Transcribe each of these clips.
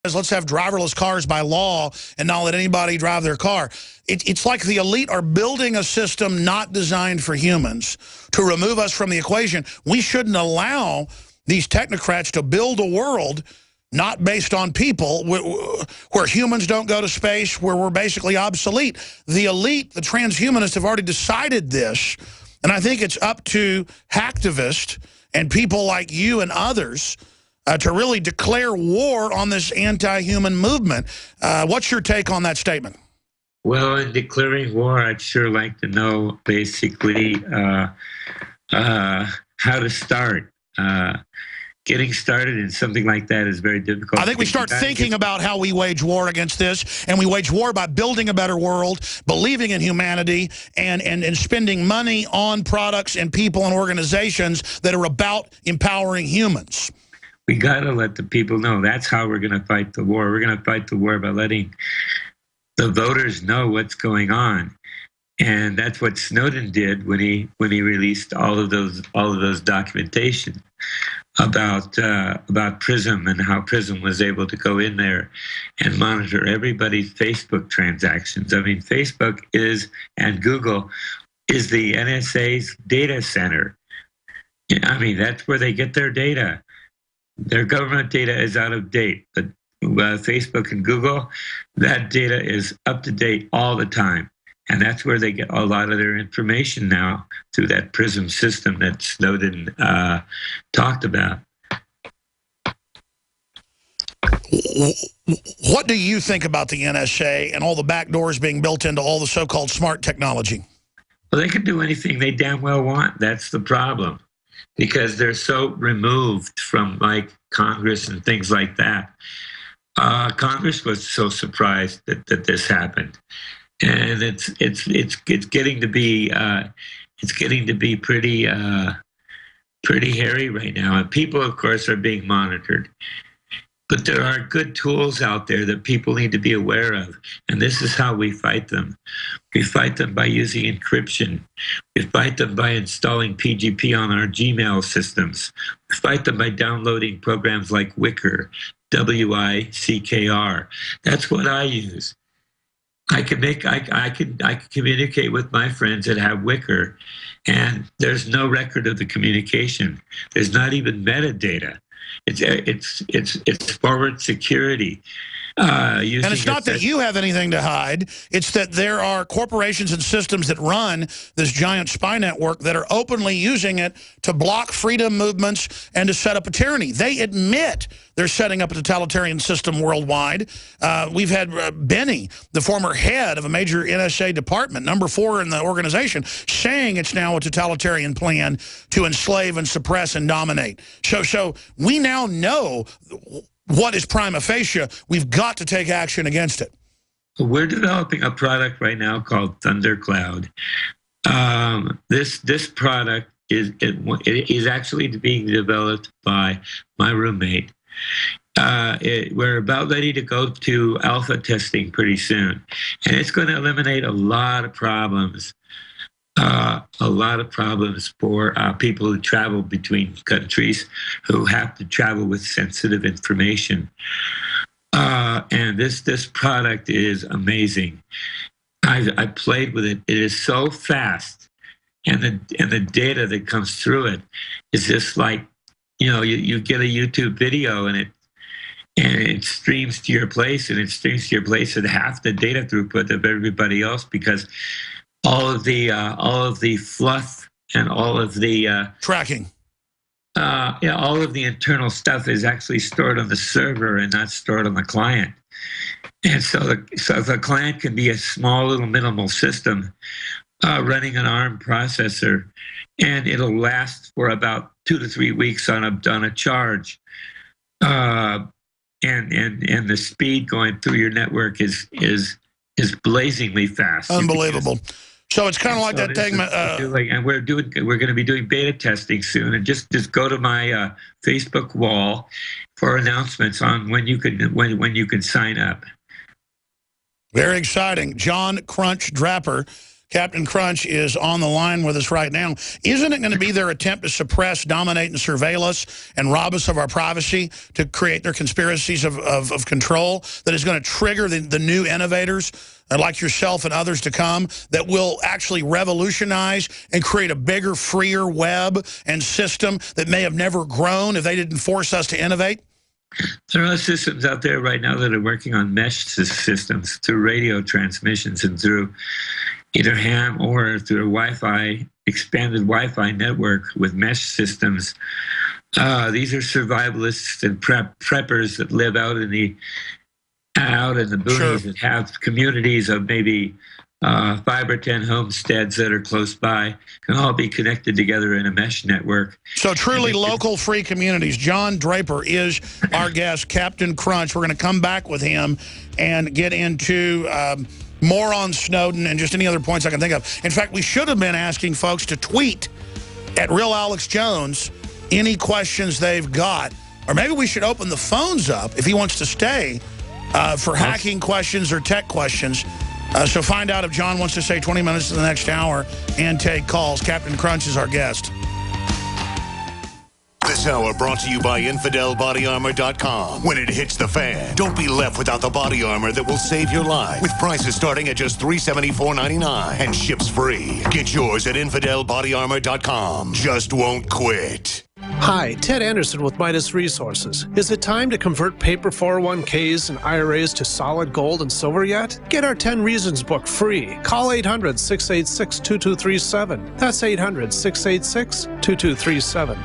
let's have driverless cars by law and not let anybody drive their car. It's like the elite are building a system not designed for humans to remove us from the equation. We shouldn't allow these technocrats to build a world not based on people, where humans don't go to space, where we're basically obsolete. The elite, the transhumanists, have already decided this, and I think it's up to hacktivists and people like you and others to really declare war on this anti-human movement. What's your take on that statement? Well, in declaring war, I'd sure like to know basically how to start. Getting started in something like that is very difficult. I think we start thinking about how we wage war against this, and we wage war by building a better world, believing in humanity, and spending money on products and people and organizations that are about empowering humans. We got to let the people know that's how we're going to fight the war. We're going to fight the war by letting the voters know what's going on. And that's what Snowden did when he released all of those documentation about PRISM and how PRISM was able to go in there and monitor everybody's Facebook transactions. I mean, Facebook and Google is the NSA's data center. I mean, that's where they get their data. Their government data is out of date, but Facebook and Google, that data is up to date all the time. And that's where they get a lot of their information now, through that PRISM system that Snowden talked about. What do you think about the NSA and all the back doors being built into all the so-called smart technology? Well, they can do anything they damn well want. That's the problem, because they're so removed from, like, Congress and things like that. Congress was so surprised that this happened. And it's getting to be pretty hairy right now, and people, of course, are being monitored. But there are good tools out there that people need to be aware of, and this is how we fight them. We fight them by using encryption. We fight them by installing PGP on our Gmail systems. We fight them by downloading programs like Wickr, WICKR. That's what I use. I can communicate with my friends that have Wickr, and there's no record of the communication. There's not even metadata. It's forward security. And it's not that you have anything to hide. It's that there are corporations and systems that run this giant spy network that are openly using it to block freedom movements and to set up a tyranny. They admit they're setting up a totalitarian system worldwide. We've had Benny, the former head of a major NSA department, number 4 in the organization, saying it's now a totalitarian plan to enslave and suppress and dominate. So we now know what is prima facie. We've got to take action against it. We're developing a product right now called Thundercloud. This product is actually being developed by my roommate. We're about ready to go to alpha testing pretty soon, and it's going to eliminate a lot of problems. For people who travel between countries, who have to travel with sensitive information. And this product is amazing. I played with it. It is so fast, and the data that comes through it is just like, you get a YouTube video and it streams to your place, and it streams to your place at half the data throughput of everybody else, because all of the fluff and all of the tracking, all of the internal stuff is actually stored on the server and not stored on the client. And so the client can be a small little minimal system running an ARM processor, and it'll last for about 2 to 3 weeks on a charge. And the speed going through your network is blazingly fast. Unbelievable. So it's kind of like that thing. And we're going to be doing beta testing soon. And just go to my Facebook wall for announcements on when you can sign up. Very exciting. Jon Crunch Draper Captain Crunch is on the line with us right now. Isn't it going to be their attempt to suppress, dominate, and surveil us and rob us of our privacy to create their conspiracies of control that is going to trigger the new innovators like yourself and others to come that will actually revolutionize and create a bigger, freer web and system that may have never grown if they didn't force us to innovate? There are systems out there right now that are working on mesh systems through radio transmissions and through either ham or through a Wi-Fi, expanded Wi-Fi network with mesh systems. These are survivalists and preppers that live out in the boonies, that have communities of maybe 5 or 10 homesteads that are close by, can all be connected together in a mesh network. So truly local free communities. John Draper is our guest, Captain Crunch. We're going to come back with him and get into more on Snowden and just any other points I can think of. In fact, we should have been asking folks to tweet at Real Alex Jones any questions they've got. Or maybe we should open the phones up if he wants to stay for hacking questions or tech questions. So find out if John wants to stay 20 minutes in the next hour and take calls. Captain Crunch is our guest. This hour brought to you by InfidelBodyArmor.com. When it hits the fan, don't be left without the body armor that will save your life. With prices starting at just $374.99 and ships free. Get yours at InfidelBodyArmor.com. Just won't quit. Hi, Ted Anderson with Midas Resources. Is it time to convert paper 401ks and IRAs to solid gold and silver yet? Get our 10 Reasons book free. Call 800-686-2237. That's 800-686-2237.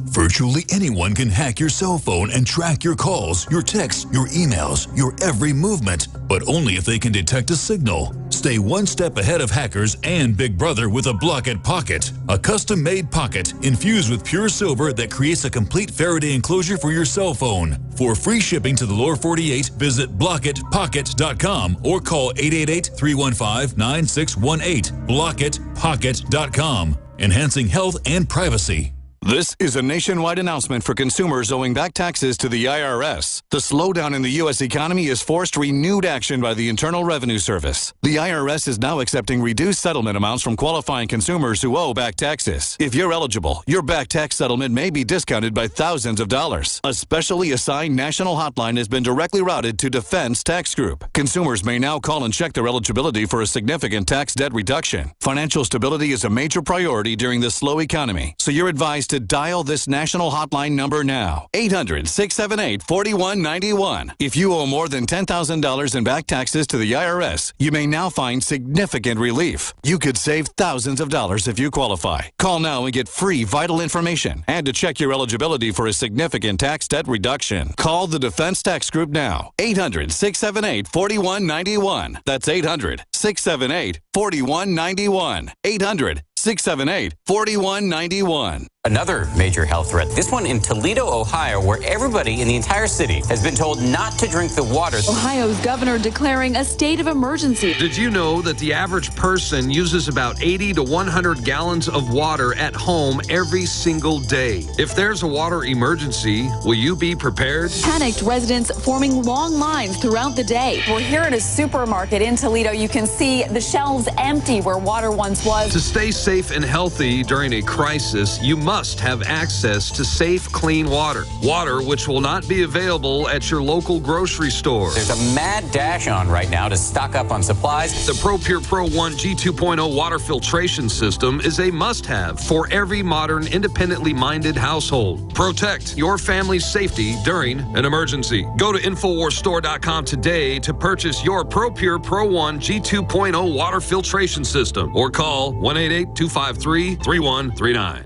Virtually anyone can hack your cell phone and track your calls, your texts, your emails, your every movement, but only if they can detect a signal. Stay one step ahead of hackers and Big Brother with a Block-It Pocket, a custom-made pocket infused with pure silver that creates a complete Faraday enclosure for your cell phone. For free shipping to the lower 48, visit blockitpocket.com or call 888-315-9618. blockitpocket.com, enhancing health and privacy. This is a nationwide announcement for consumers owing back taxes to the IRS. The slowdown in the U.S. economy has forced renewed action by the Internal Revenue Service. The IRS is now accepting reduced settlement amounts from qualifying consumers who owe back taxes. If you're eligible, your back tax settlement may be discounted by thousands of dollars. A specially assigned national hotline has been directly routed to Defense Tax Group. Consumers may now call and check their eligibility for a significant tax debt reduction. Financial stability is a major priority during this slow economy, so you're advised to dial this national hotline number now. 800-678-4191. If you owe more than $10,000 in back taxes to the IRS, you may now find significant relief. You could save thousands of dollars if you qualify. Call now and get free vital information and to check your eligibility for a significant tax debt reduction. Call the Defense Tax Group now. 800-678-4191. That's 800-678-4191. 800-678-4191. Another major health threat, this one in Toledo, Ohio, where everybody in the entire city has been told not to drink the water. Ohio's governor declaring a state of emergency. Did you know that the average person uses about 80 to 100 gallons of water at home every single day? If there's a water emergency, will you be prepared? Panicked residents forming long lines throughout the day. We're here at a supermarket in Toledo. You can see the shelves empty where water once was. To stay safe and healthy during a crisis, you must have access to safe, clean water. Water which will not be available at your local grocery store. There's a mad dash on right now to stock up on supplies. The ProPure Pro 1 G2.0 water filtration system is a must-have for every modern, independently minded household. Protect your family's safety during an emergency. Go to InfoWarsStore.com today to purchase your ProPure Pro 1 G2.0 water filtration system or call 1-888-253-3139.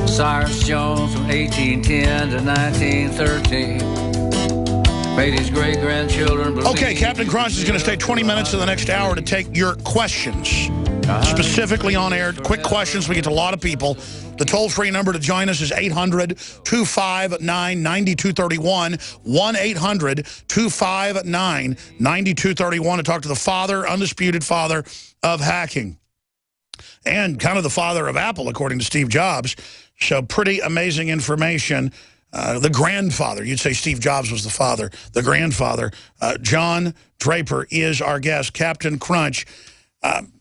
Cyrus Jones from 1810 to 1913 made his great-grandchildren believe. Okay, Captain Crunch is going to stay 20 minutes in the next hour to take your questions. Specifically on air, quick questions. We get to a lot of people. The toll-free number to join us is 800-259-9231, 1-800-259-9231 to talk to the father, undisputed father of hacking. and kind of the father of Apple, according to Steve Jobs. So pretty amazing information. The grandfather, you'd say Steve Jobs was the father, the grandfather. John Draper is our guest. Captain Crunch,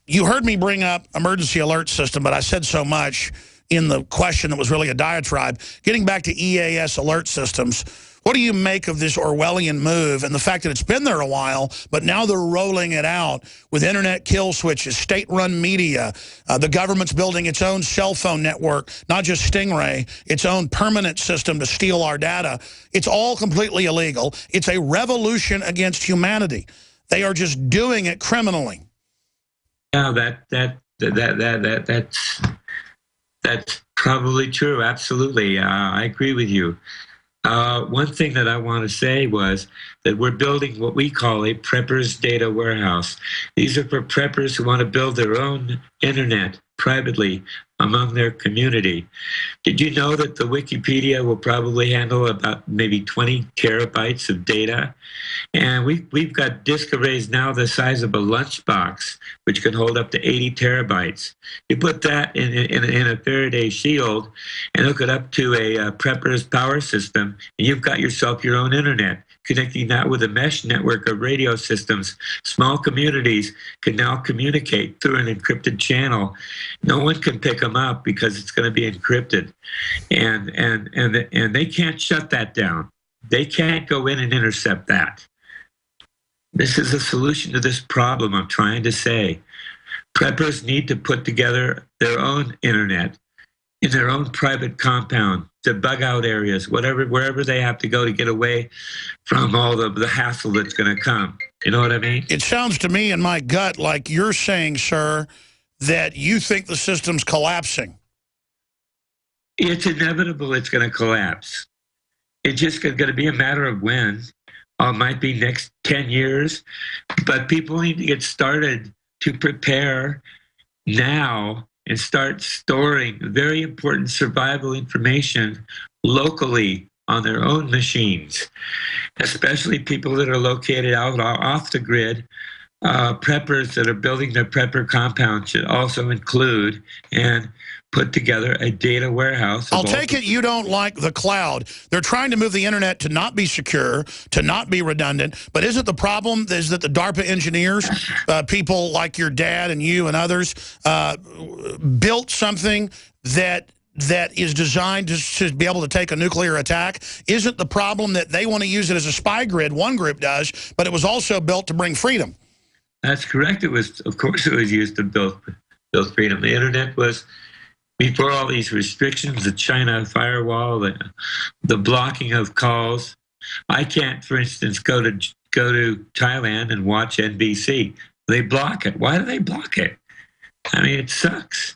you heard me bring up emergency alert system, but I said so much in the question that was really a diatribe. Getting back to EAS alert systems, what do you make of this Orwellian move and the fact that it's been there a while, but now they're rolling it out with internet kill switches, state-run media, the government's building its own cell phone network, not just Stingray, its own permanent system to steal our data. It's all completely illegal. It's a revolution against humanity. They are just doing it criminally. Yeah, that's probably true. Absolutely. I agree with you. One thing that I want to say was that we're building what we call a prepper's data warehouse. These are for preppers who want to build their own internet privately among their community. Did you know that the Wikipedia will probably handle about maybe 20 terabytes of data? And we've got disk arrays now the size of a lunchbox, which can hold up to 80 terabytes. You put that in a Faraday shield and hook it up to a prepper's power system, and you've got yourself your own internet. Connecting that with a mesh network of radio systems, small communities can now communicate through an encrypted channel. No one can pick them up because it's going to be encrypted, and they can't shut that down. They can't go in and intercept that. This is a solution to this problem I'm trying to say. Preppers need to put together their own internet in their own private compound to bug out areas, wherever they have to go to get away from all the hassle that's going to come. You know what I mean? It sounds to me in my gut like you're saying, sir, that you think the system's collapsing. It's inevitable it's going to collapse. It's just going to be a matter of when. It might be next 10 years, but people need to get started to prepare now and start storing very important survival information locally on their own machines, especially people that are located out off the grid. Preppers that are building their prepper compound should also include and put together a data warehouse. I'll take it you don't like the cloud. They're trying to move the internet to not be secure, to not be redundant. But isn't the problem is that the DARPA engineers, people like your dad and you and others, built something that is designed to be able to take a nuclear attack? Isn't the problem that they want to use it as a spy grid, one group does, but it was also built to bring freedom? That's correct. Of course it was used to build freedom. The internet was, before all these restrictions, the China firewall, the blocking of calls. I can't, for instance, go to Thailand and watch NBC. They block it. Why do they block it? I mean, it sucks.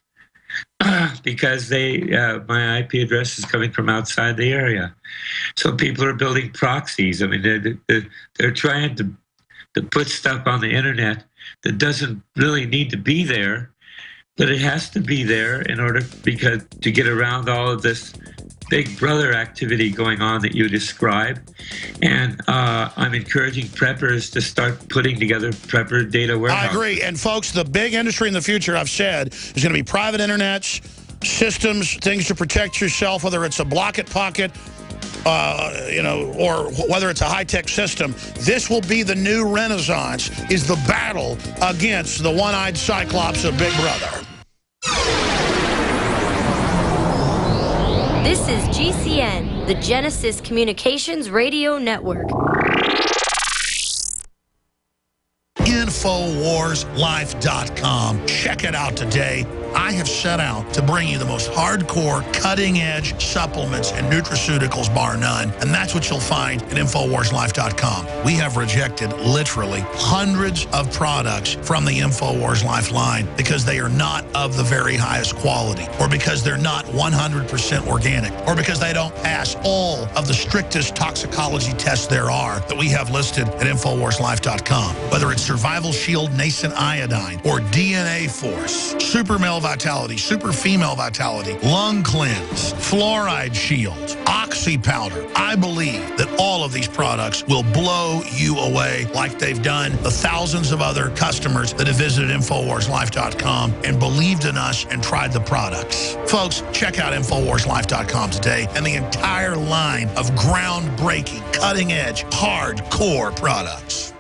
Because my IP address is coming from outside the area. So people are building proxies. I mean, they're trying to put stuff on the internet that doesn't really need to be there, but it has to be there in order to get around all of this Big Brother activity going on that you describe. And I'm encouraging preppers to start putting together prepper data warehouses. I agree. And folks, the big industry in the future, I've said, is going to be private internets, systems, things to protect yourself, whether it's a block it pocket, or whether it's a high-tech system. This will be the new renaissance, is the battle against the one-eyed cyclops of Big Brother. This is GCN, the Genesis Communications Radio Network. InfoWarsLife.com. Check it out today. I have set out to bring you the most hardcore, cutting-edge supplements and nutraceuticals, bar none. And that's what you'll find at InfoWarsLife.com. We have rejected literally hundreds of products from the InfoWars Life line because they are not of the very highest quality, or because they're not 100% organic, or because they don't pass all of the strictest toxicology tests there are that we have listed at InfoWarsLife.com. Whether it's Survival Shield Nascent Iodine, or DNA Force, Super Male Vitality, Super Female Vitality, Lung Cleanse, Fluoride Shield, Oxy Powder. I believe that all of these products will blow you away like they've done the thousands of other customers that have visited InfoWarsLife.com and believed in us and tried the products. Folks, check out InfoWarsLife.com today and the entire line of groundbreaking, cutting-edge, hardcore products.